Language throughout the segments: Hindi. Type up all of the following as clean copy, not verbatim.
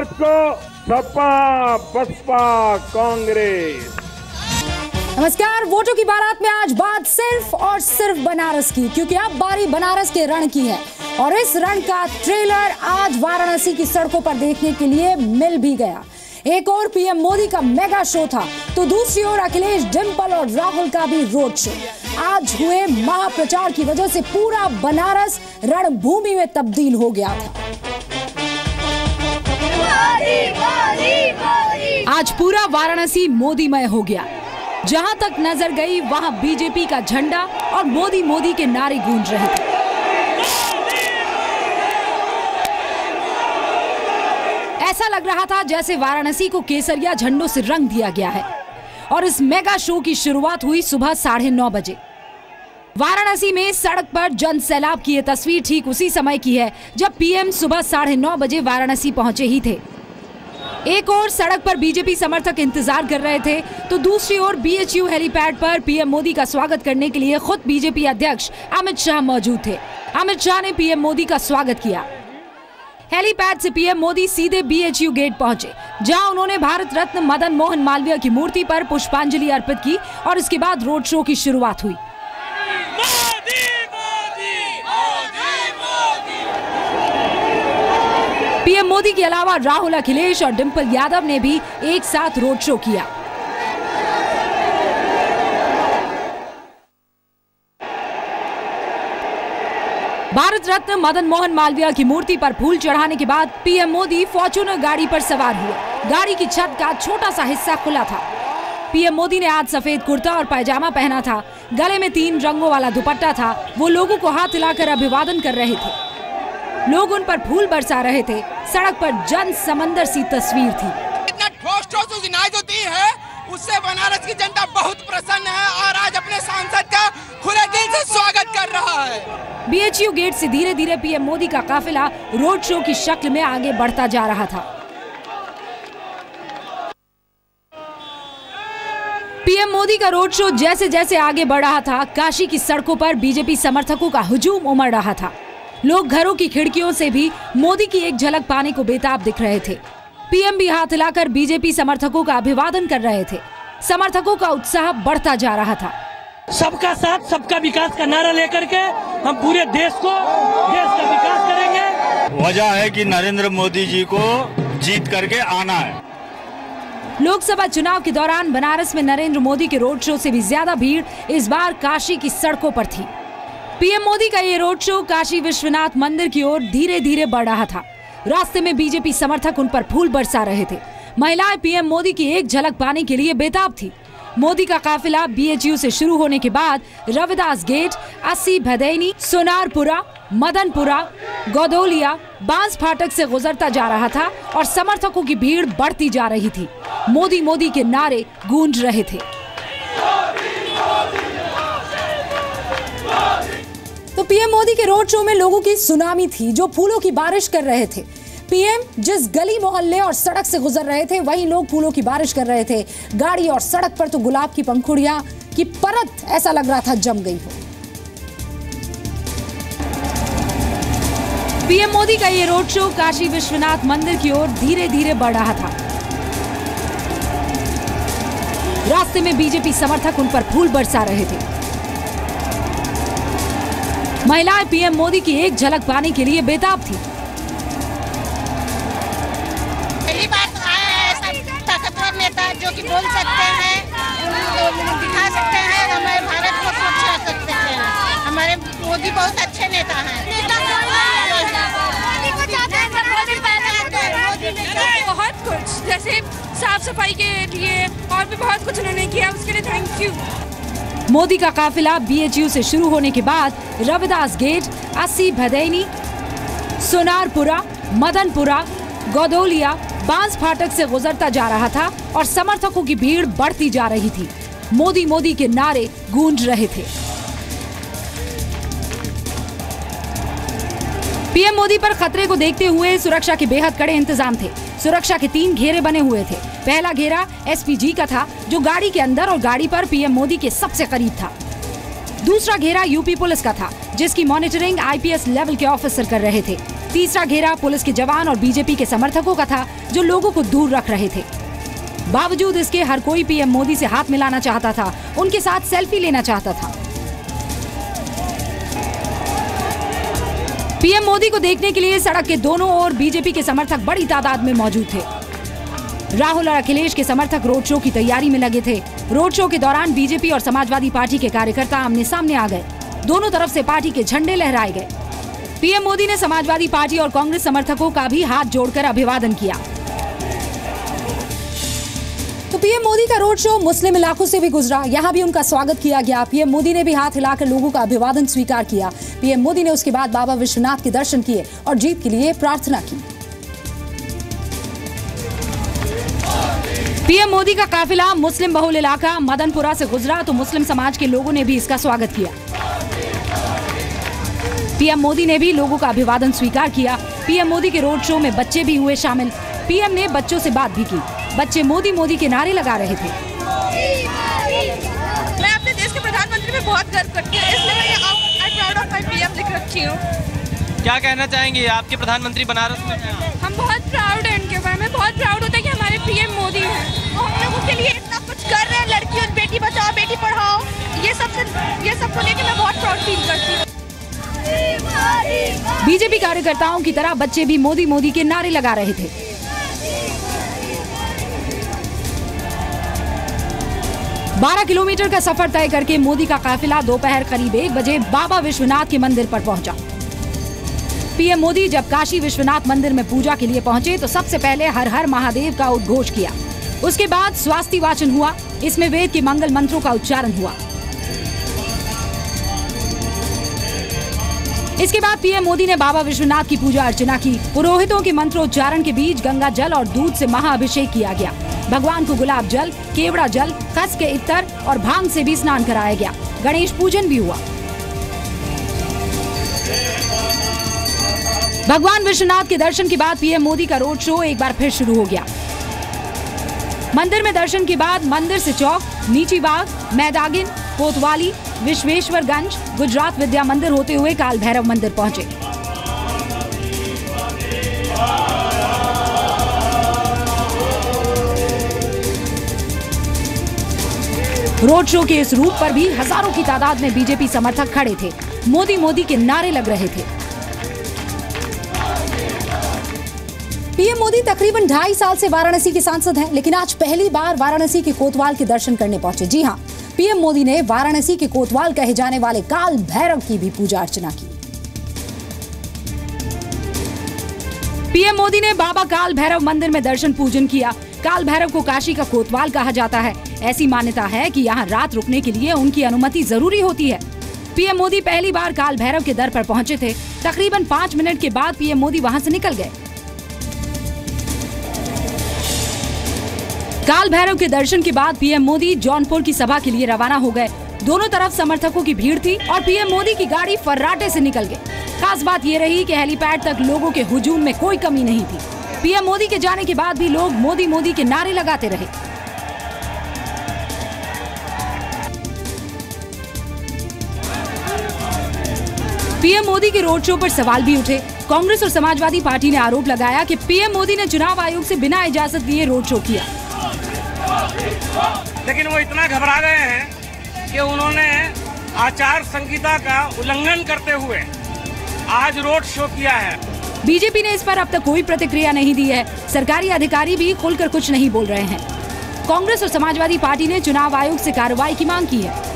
मार्च को सपा बसपा कांग्रेस। नमस्कार। वोटों की बारात में आज बात सिर्फ और सिर्फ बनारस की, क्योंकि अब बारी बनारस के रण की है और इस रण का ट्रेलर आज वाराणसी की सड़कों पर देखने के लिए मिल भी गया। एक और पीएम मोदी का मेगा शो था, तो दूसरी ओर अखिलेश, डिंपल और राहुल का भी रोड शो। आज हुए महाप्रचार की वजह से पूरा बनारस रणभूमि में तब्दील हो गया था। आज पूरा वाराणसी मोदीमय हो गया। जहां तक नजर गई वहां बीजेपी का झंडा और मोदी मोदी के नारे गूंज रहे थे। ऐसा लग रहा था जैसे वाराणसी को केसरिया झंडों से रंग दिया गया है। और इस मेगा शो की शुरुआत हुई सुबह 9:30 बजे। वाराणसी में सड़क पर जन सैलाब की यह तस्वीर ठीक उसी समय की है जब पीएम सुबह 9:30 बजे वाराणसी पहुंचे ही थे। एक और सड़क पर बीजेपी समर्थक इंतजार कर रहे थे, तो दूसरी ओर बीएचयू हेलीपैड पर पीएम मोदी का स्वागत करने के लिए खुद बीजेपी अध्यक्ष अमित शाह मौजूद थे। अमित शाह ने पीएम मोदी का स्वागत किया। हेलीपैड से पीएम मोदी सीधे बीएचयू गेट पहुंचे, जहां उन्होंने भारत रत्न मदन मोहन मालवीय की मूर्ति पर पुष्पांजलि अर्पित की और इसके बाद रोड शो की शुरुआत हुई। पीएम मोदी के अलावा राहुल, अखिलेश और डिंपल यादव ने भी एक साथ रोड शो किया। भारत रत्न मदन मोहन मालवीय की मूर्ति पर फूल चढ़ाने के बाद पीएम मोदी फॉर्च्यूनर गाड़ी पर सवार हुए। गाड़ी की छत का छोटा सा हिस्सा खुला था। पीएम मोदी ने आज सफेद कुर्ता और पायजामा पहना था। गले में 3 रंगों वाला दुपट्टा था। वो लोगों को हाथ हिलाकर अभिवादन कर रहे थे। लोग उन पर फूल बरसा रहे थे। सड़क पर जन समंदर सी तस्वीर थी। इतना ठोस ठोस होती है, उससे बनारस की जनता बहुत प्रसन्न है और आज अपने सांसद का खुले दिल से स्वागत कर रहा है। बीएचयू गेट से धीरे धीरे पीएम मोदी का काफिला रोड शो की शक्ल में आगे बढ़ता जा रहा था। पीएम मोदी का रोड शो जैसे जैसे आगे बढ़ रहा था, काशी की सड़कों पर बीजेपी समर्थकों का हुजूम उमड़ रहा था। लोग घरों की खिड़कियों से भी मोदी की एक झलक पाने को बेताब दिख रहे थे। पीएम भी हाथ हिलाकर बीजेपी समर्थकों का अभिवादन कर रहे थे। समर्थकों का उत्साह बढ़ता जा रहा था। सबका साथ सबका विकास का नारा लेकर के हम पूरे देश का विकास करेंगे। वजह है कि नरेंद्र मोदी जी को जीत करके आना है। लोकसभा चुनाव के दौरान बनारस में नरेंद्र मोदी के रोड शो से भी ज्यादा भीड़ इस बार काशी की सड़कों पर थी। पीएम मोदी का ये रोड शो काशी विश्वनाथ मंदिर की ओर धीरे धीरे बढ़ रहा था। रास्ते में बीजेपी समर्थक उन पर फूल बरसा रहे थे। महिलाएं पीएम मोदी की एक झलक पाने के लिए बेताब थी। मोदी का काफिला बीएचयू से शुरू होने के बाद रविदास गेट, अस्सी भदैनी, सोनारपुरा, मदनपुरा, गोदौलिया, बांस फाटक से गुजरता जा रहा था और समर्थकों की भीड़ बढ़ती जा रही थी। मोदी मोदी के नारे गूंज रहे थे। तो पीएम मोदी के रोड शो में लोगों की सुनामी थी, जो फूलों की बारिश कर रहे थे। पीएम जिस गली मोहल्ले और सड़क से गुजर रहे थे, वहीं लोग फूलों की बारिश कर रहे थे। गाड़ी और सड़क पर तो गुलाब की पंखुड़ियां की परत ऐसा लग रहा था जम गई हो। पीएम मोदी का ये रोड शो काशी विश्वनाथ मंदिर की ओर धीरे धीरे बढ़ रहा था। रास्ते में बीजेपी समर्थक उन पर फूल बरसा रहे थे। महिलाएं पीएम मोदी की एक झलक पाने के लिए बेताब थी। पहली बार तो आया है ऐसा ताकतवर नेता जो कि बोल सकते हैं, दिखा सकते हैं, हमारे भारत को स्वच्छ रख सकते हैं। हमारे मोदी बहुत अच्छे नेता हैं। बहुत कुछ, जैसे साफ सफाई के लिए और भी बहुत कुछ उन्होंने किया, उसके लिए थैंक यू। मोदी का काफिला बीएचयू से शुरू होने के बाद रविदास गेट, अस्सी भदैनी, सोनारपुरा, मदनपुरा, गोदौलिया, बांस फाटक से गुजरता जा रहा था और समर्थकों की भीड़ बढ़ती जा रही थी। मोदी मोदी के नारे गूंज रहे थे। पीएम मोदी पर खतरे को देखते हुए सुरक्षा के बेहद कड़े इंतजाम थे। सुरक्षा के 3 घेरे बने हुए थे। पहला घेरा एसपीजी का था, जो गाड़ी के अंदर और गाड़ी पर पीएम मोदी के सबसे करीब था। दूसरा घेरा यूपी पुलिस का था, जिसकी मॉनिटरिंग आईपीएस लेवल के ऑफिसर कर रहे थे। तीसरा घेरा पुलिस के जवान और बीजेपी के समर्थकों का था, जो लोगों को दूर रख रहे थे। बावजूद इसके हर कोई पीएम मोदी से हाथ मिलाना चाहता था, उनके साथ सेल्फी लेना चाहता था। पीएम मोदी को देखने के लिए सड़क के दोनों ओर बीजेपी के समर्थक बड़ी तादाद में मौजूद थे। राहुल और अखिलेश के समर्थक रोड शो की तैयारी में लगे थे। रोड शो के दौरान बीजेपी और समाजवादी पार्टी के कार्यकर्ता आमने सामने आ गए। दोनों तरफ से पार्टी के झंडे लहराए गए। पीएम मोदी ने समाजवादी पार्टी और कांग्रेस समर्थकों का भी हाथ जोड़कर अभिवादन किया। तो पीएम मोदी का रोड शो मुस्लिम इलाकों से भी गुजरा, यहाँ भी उनका स्वागत किया गया। पीएम मोदी ने भी हाथ हिलाकर लोगों का अभिवादन स्वीकार किया। पीएम मोदी ने उसके बाद बाबा विश्वनाथ के दर्शन किए और जीत के लिए प्रार्थना की। पीएम मोदी का काफिला मुस्लिम बहुल इलाका मदनपुरा से गुजरा, तो मुस्लिम समाज के लोगों ने भी इसका स्वागत किया। पीएम मोदी ने भी लोगों का अभिवादन स्वीकार किया। पीएम मोदी के रोड शो में बच्चे भी हुए शामिल। पीएम ने बच्चों से बात भी की। बच्चे मोदी मोदी के नारे लगा रहे थे। मैं अपने देश के प्रधानमंत्री में बहुत गर्व करती हूँ, इसलिए मैं I proud of my PM लिख रखी हूँ। क्या कहना चाहेंगे आपके प्रधानमंत्री बनारस में? हम बहुत प्राउड हैं इनके बारे में, बहुत प्राउड होता है कि हमारे पीएम मोदी हैं। और हम लोगों के लिए इतना कुछ कर रहे हैं, लड़कियों बेटी बचाओ बेटी पढ़ाओ, ये सबको लेके मैं बहुत प्राउड फील करती हूँ। बीजेपी कार्यकर्ताओं की तरह बच्चे भी मोदी मोदी के नारे लगा रहे थे। बारह किलोमीटर का सफर तय करके मोदी का काफिला दोपहर करीब 1 बजे बाबा विश्वनाथ के मंदिर पर पहुंचा। पीएम मोदी जब काशी विश्वनाथ मंदिर में पूजा के लिए पहुंचे तो सबसे पहले हर हर महादेव का उद्घोष किया। उसके बाद स्वास्ति वाचन हुआ। इसमें वेद के मंगल मंत्रों का उच्चारण हुआ। इसके बाद पीएम मोदी ने बाबा विश्वनाथ की पूजा अर्चना की। पुरोहितों के मंत्रोच्चारण के बीच गंगा जल और दूध से महाअभिषेक किया गया। भगवान को गुलाब जल, केवड़ा जल, खस के इत्तर और भांग से भी स्नान कराया गया। गणेश पूजन भी हुआ। भगवान विश्वनाथ के दर्शन के बाद पीएम मोदी का रोड शो एक बार फिर शुरू हो गया। मंदिर में दर्शन के बाद मंदिर से चौक, नीची बाग, मैदागिन, कोतवाली, विश्वेश्वरगंज, गुजरात विद्या मंदिर होते हुए काल भैरव मंदिर पहुंचे। रोड शो के इस रूट पर भी हजारों की तादाद में बीजेपी समर्थक खड़े थे। मोदी मोदी के नारे लग रहे थे। पीएम मोदी तकरीबन 2.5 साल से वाराणसी के सांसद हैं, लेकिन आज पहली बार वाराणसी के कोतवाल के दर्शन करने पहुंचे। जी हां, पीएम मोदी ने वाराणसी के कोतवाल कहे जाने वाले काल भैरव की भी पूजा अर्चना की। पीएम मोदी ने बाबा काल भैरव मंदिर में दर्शन पूजन किया। काल भैरव को काशी का कोतवाल कहा जाता है। ऐसी मान्यता है कि यहाँ रात रुकने के लिए उनकी अनुमति जरूरी होती है। पीएम मोदी पहली बार काल भैरव के दर पर पहुंचे थे। तकरीबन 5 मिनट के बाद पीएम मोदी वहां से निकल गए। काल भैरव के दर्शन के बाद पीएम मोदी जौनपुर की सभा के लिए रवाना हो गए। दोनों तरफ समर्थकों की भीड़ थी और पीएम मोदी की गाड़ी फर्राटे से निकल गई। खास बात ये रही कि हेलीपैड तक लोगों के हुजूम में कोई कमी नहीं थी। पीएम मोदी के जाने के बाद भी लोग मोदी मोदी के नारे लगाते रहे। पीएम मोदी के रोड शो पर सवाल भी उठे। कांग्रेस और समाजवादी पार्टी ने आरोप लगाया कि पीएम मोदी ने चुनाव आयोग से बिना इजाजत दिए रोड शो किया। लेकिन वो इतना घबरा गए हैं कि उन्होंने आचार संहिता का उल्लंघन करते हुए आज रोड शो किया है। बीजेपी ने इस पर अब तक कोई प्रतिक्रिया नहीं दी है। सरकारी अधिकारी भी खुलकर कुछ नहीं बोल रहे हैं। कांग्रेस और समाजवादी पार्टी ने चुनाव आयोग से कार्रवाई की मांग की है।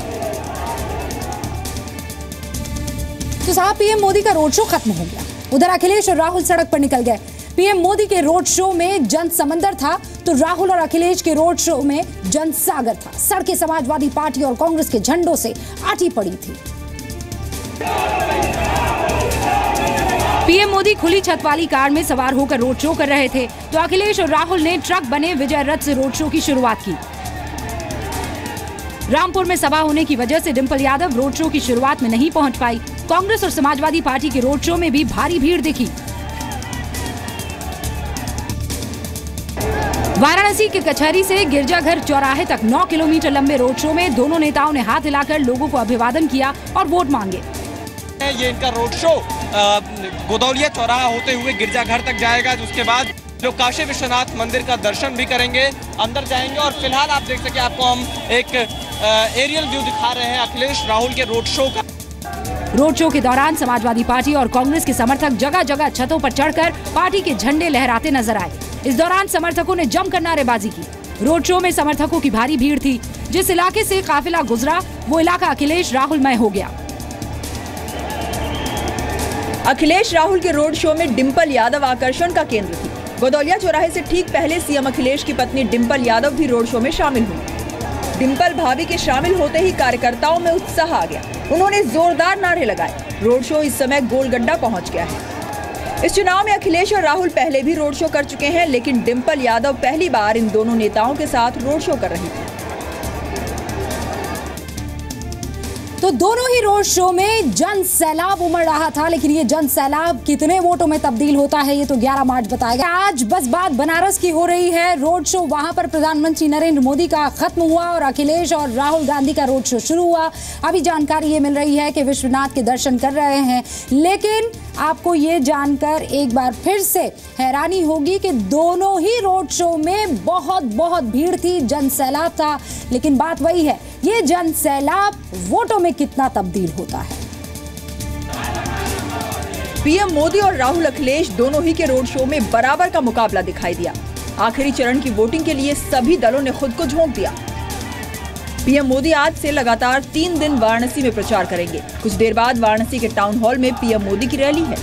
तो साहब, पीएम मोदी का रोड शो खत्म हो गया। उधर अखिलेश और राहुल सड़क पर निकल गए। पीएम मोदी के रोड शो में जन समंदर था, तो राहुल और अखिलेश के रोड शो में जन सागर था। सड़कें समाजवादी पार्टी और कांग्रेस के झंडों से आटी पड़ी थी। पीएम मोदी खुली छत वाली कार में सवार होकर रोड शो कर रहे थे, तो अखिलेश और राहुल ने ट्रक बने विजय रथ से रोड शो की शुरुआत की। रामपुर में सभा होने की वजह से डिंपल यादव रोड शो की शुरुआत में नहीं पहुंच पाई। कांग्रेस और समाजवादी पार्टी के रोड शो में भी भारी भीड़ दिखी। वाराणसी के कचहरी से गिरजाघर चौराहे तक 9 किलोमीटर लंबे रोड शो में दोनों नेताओं ने हाथ हिलाकर लोगों को अभिवादन किया और वोट मांगे। हैं, ये इनका रोड शो गोदौलिया चौराहा होते हुए गिरजाघर तक जाएगा। उसके बाद लोग काशी विश्वनाथ मंदिर का दर्शन भी करेंगे, अंदर जाएंगे। और फिलहाल आप देख सकें, आपको हम एक एरियल व्यू दिखा रहे हैं अखिलेश राहुल के रोड शो का। रोड शो के दौरान समाजवादी पार्टी और कांग्रेस के समर्थक जगह जगह छतों पर चढ़कर पार्टी के झंडे लहराते नजर आए। इस दौरान समर्थकों ने जमकर नारेबाजी की। रोड शो में समर्थकों की भारी भीड़ थी। जिस इलाके से काफिला गुजरा वो इलाका अखिलेश राहुलमय हो गया। अखिलेश राहुल के रोड शो में डिंपल यादव आकर्षण का केंद्र थी। गोदौलिया चौराहे से ठीक पहले सीएम अखिलेश की पत्नी डिंपल यादव भी रोड शो में शामिल हुई। डिंपल भाभी के शामिल होते ही कार्यकर्ताओं में उत्साह आ गया। उन्होंने जोरदार नारे लगाए। रोड शो इस समय गोलगड्डा पहुंच गया है। इस चुनाव में अखिलेश और राहुल पहले भी रोड शो कर चुके हैं, लेकिन डिंपल यादव पहली बार इन दोनों नेताओं के साथ रोड शो कर रही थी। तो दोनों ही रोड शो में जन सैलाब उमड़ रहा था, लेकिन ये जन सैलाब कितने वोटों में तब्दील होता है ये तो 11 मार्च बताएगा। आज बस बात बनारस की हो रही है। रोड शो वहां पर प्रधानमंत्री नरेंद्र मोदी का खत्म हुआ और अखिलेश और राहुल गांधी का रोड शो शुरू हुआ। अभी जानकारी ये मिल रही है कि विश्वनाथ के दर्शन कर रहे हैं, लेकिन आपको ये जानकर एक बार फिर से हैरानी होगी कि दोनों ही रोड शो में बहुत भीड़ थी, जन सैलाब था। लेकिन बात वही है, ये जन सैलाब वोटों में कितना तब्दील होता है। पीएम मोदी और राहुल अखिलेश दोनों ही के रोड शो में बराबर का मुकाबला दिखाई दिया। आखिरी चरण की वोटिंग के लिए सभी दलों ने खुद को झोंक दिया। पीएम मोदी आज से लगातार 3 दिन वाराणसी में प्रचार करेंगे। कुछ देर बाद वाराणसी के टाउन हॉल में पीएम मोदी की रैली है।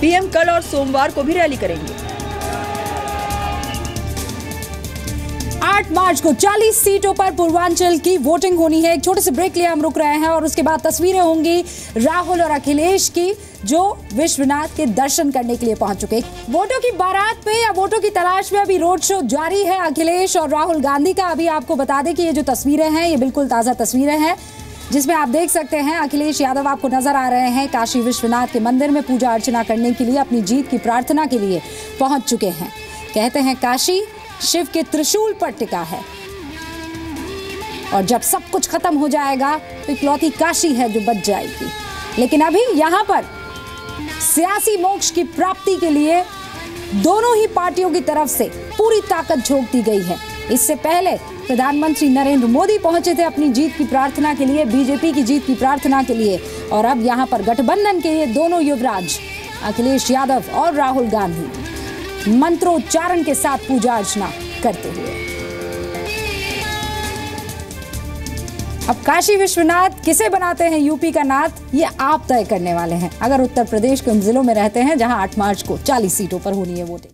पीएम कल और सोमवार को भी रैली करेंगे। 8 मार्च को 40 सीटों पर पूर्वांचल की वोटिंग होनी है। एक छोटे से ब्रेक लिए हम रुक रहे हैं और उसके बाद तस्वीरें होंगी राहुल और अखिलेश की, जो विश्वनाथ के दर्शन करने के लिए पहुंच चुके। वोटों की बारात में या वोटों की तलाश में अभी रोड शो जारी है अखिलेश और राहुल गांधी का। अभी आपको बता दें कि ये जो तस्वीरें हैं ये बिल्कुल ताजा तस्वीरें हैं, जिसमें आप देख सकते हैं अखिलेश यादव आपको नजर आ रहे हैं काशी विश्वनाथ के मंदिर में पूजा अर्चना करने के लिए, अपनी जीत की प्रार्थना के लिए पहुंच चुके हैं। कहते हैं काशी शिव के त्रिशूल पर टिका है और जब सब कुछ खत्म हो जाएगा तो इकलौती काशी है जो बच जाएगी। लेकिन अभी यहाँ पर सियासी मोक्ष की प्राप्ति के लिए दोनों ही पार्टियों की तरफ से पूरी ताकत झोंक दी गई है। इससे पहले प्रधानमंत्री नरेंद्र मोदी पहुंचे थे अपनी जीत की प्रार्थना के लिए, बीजेपी की जीत की प्रार्थना के लिए, और अब यहाँ पर गठबंधन के ये दोनों युवराज अखिलेश यादव और राहुल गांधी मंत्रोच्चारण के साथ पूजा अर्चना करते हुए। अब काशी विश्वनाथ किसे बनाते हैं यूपी का नाथ, ये आप तय करने वाले हैं। अगर उत्तर प्रदेश के उन जिलों में रहते हैं जहां 8 मार्च को 40 सीटों पर होनी है वोटिंग।